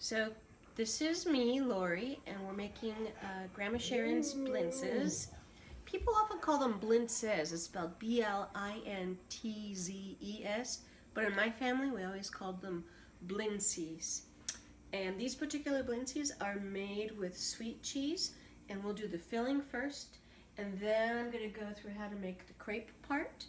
So this is me, Laurie, and we're making Grandma Sharon's Blintzes. People often call them Blintzes. It's spelled Blintzes, but in my family we always called them Blintzes. And these particular Blintzes are made with sweet cheese, and we'll do the filling first, and then I'm going to go through how to make the crepe part.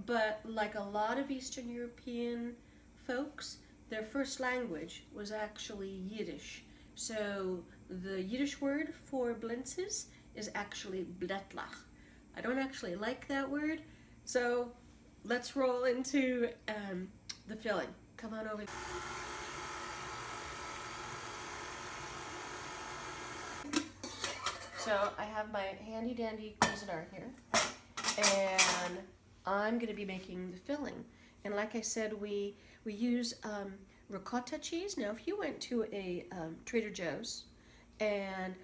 But like a lot of Eastern European folks, their first language was actually Yiddish. So the Yiddish word for blintzes is actually bletlach. I don't actually like that word, so let's roll into the filling. Come on over. So I have my handy dandy Cuisinart here, and I'm going to be making the filling. And like I said, we use ricotta cheese. Now, if you went to a Trader Joe's and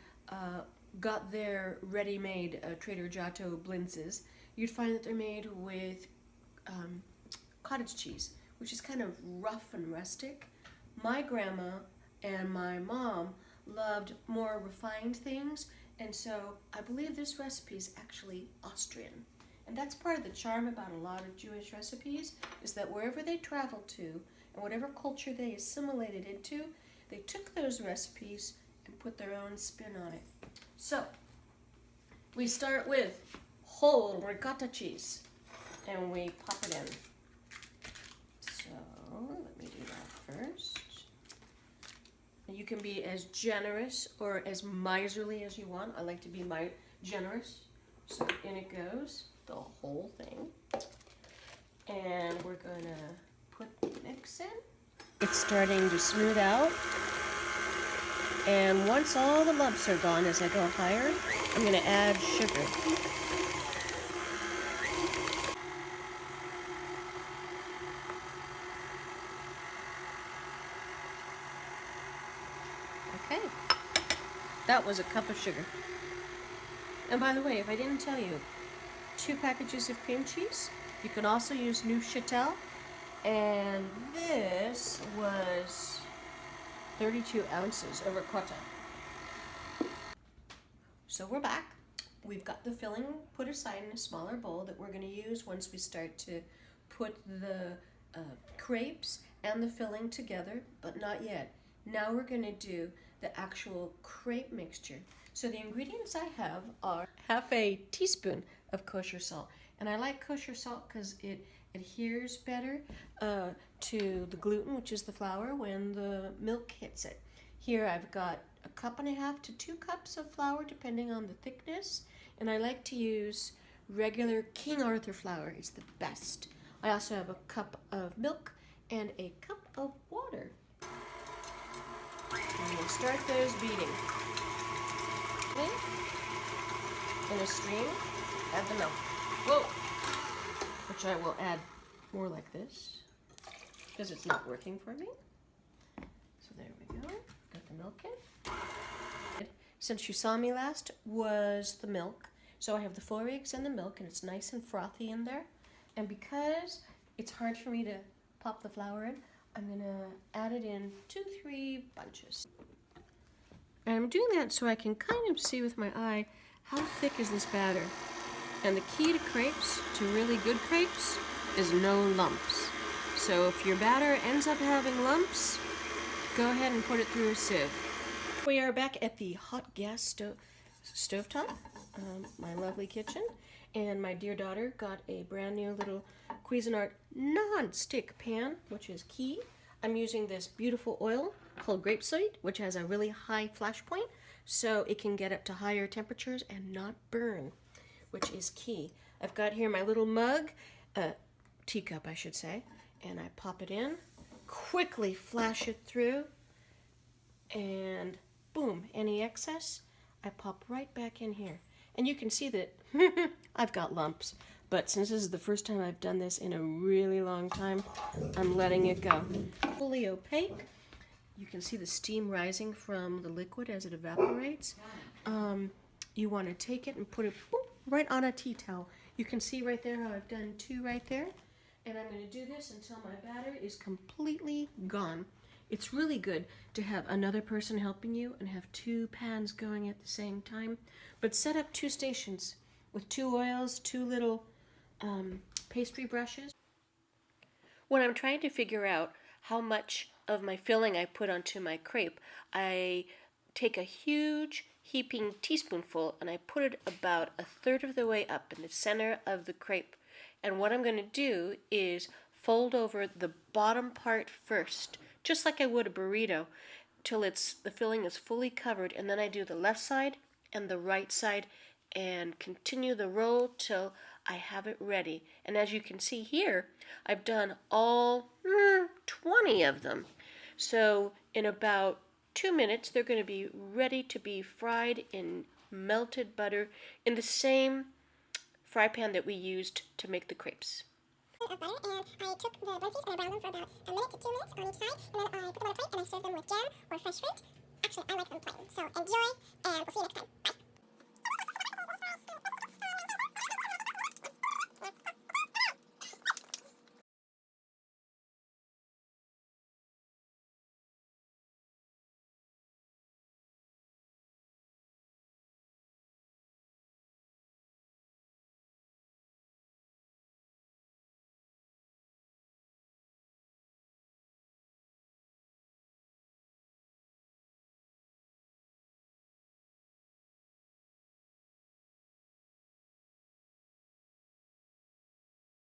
got their ready-made Trader Giotto blintzes, you'd find that they're made with cottage cheese, which is kind of rough and rustic. My grandma and my mom loved more refined things, and so I believe this recipe is actually Austrian. And that's part of the charm about a lot of Jewish recipes, is that wherever they traveled to and whatever culture they assimilated into, they took those recipes and put their own spin on it. So we start with whole ricotta cheese and we pop it in. So let me do that first. And you can be as generous or as miserly as you want. I like to be generous. So in it goes, the whole thing. And we're gonna put the mix in. It's starting to smooth out. And once all the lumps are gone as I go higher, I'm gonna add sugar. Okay, that was a cup of sugar. And by the way, if I didn't tell you, 2 packages of cream cheese. You can also use Neuchâtel, and this was 32 ounces of ricotta. So we're back. We've got the filling put aside in a smaller bowl that we're going to use once we start to put the crepes and the filling together, but not yet. Now we're going to do the actual crepe mixture. So the ingredients I have are half a teaspoon of kosher salt. And I like kosher salt because it adheres better to the gluten, which is the flour, when the milk hits it. Here I've got 1.5 cups to 2 cups of flour, depending on the thickness. And I like to use regular King Arthur flour. It's the best. I also have a cup of milk and a cup of water. And we'll start those beating. In a stream, add the milk. Whoa! Which I will add more like this, because it's not working for me. So there we go. Got the milk in. Since you saw me last was the milk. So I have the 4 eggs and the milk, and it's nice and frothy in there. And because it's hard for me to pop the flour in, I'm going to add it in 2-3 bunches. And I'm doing that so I can kind of see with my eye how thick is this batter. And the key to crepes, to really good crepes, is no lumps. So if your batter ends up having lumps, go ahead and put it through a sieve. We are back at the hot gas stovetop, my lovely kitchen. And my dear daughter got a brand new little Cuisinart non-stick pan, which is key. I'm using this beautiful oil called grapeseed, which has a really high flash point, so it can get up to higher temperatures and not burn, which is key. I've got here my little mug, teacup I should say, and I pop it in, quickly flash it through, and boom, any excess, I pop right back in here. And you can see that I've got lumps. But since this is the first time I've done this in a really long time, I'm letting it go. Fully opaque. You can see the steam rising from the liquid as it evaporates. You want to take it and put it right on a tea towel. You can see right there how I've done 2 right there. And I'm going to do this until my batter is completely gone. It's really good to have another person helping you and have two pans going at the same time. But set up two stations with two oils, two little pastry brushes. When I'm trying to figure out how much of my filling I put onto my crepe, I take a huge heaping teaspoonful and I put it about a third of the way up in the center of the crepe. And what I'm going to do is fold over the bottom part first, just like I would a burrito, till the filling is fully covered, and then I do the left side and the right side and continue the roll till I have it ready. And as you can see here, I've done all 20 of them. So in about 2 minutes, they're going to be ready to be fried in melted butter in the same fry pan that we used to make the crepes. Of butter, and I took the blintzes and I browned them for about a minute to 2 minutes on each side, and then I put them on a plate and I served them with jam or fresh fruit. Actually, I like them plain. So enjoy, and we'll see you next time. Bye.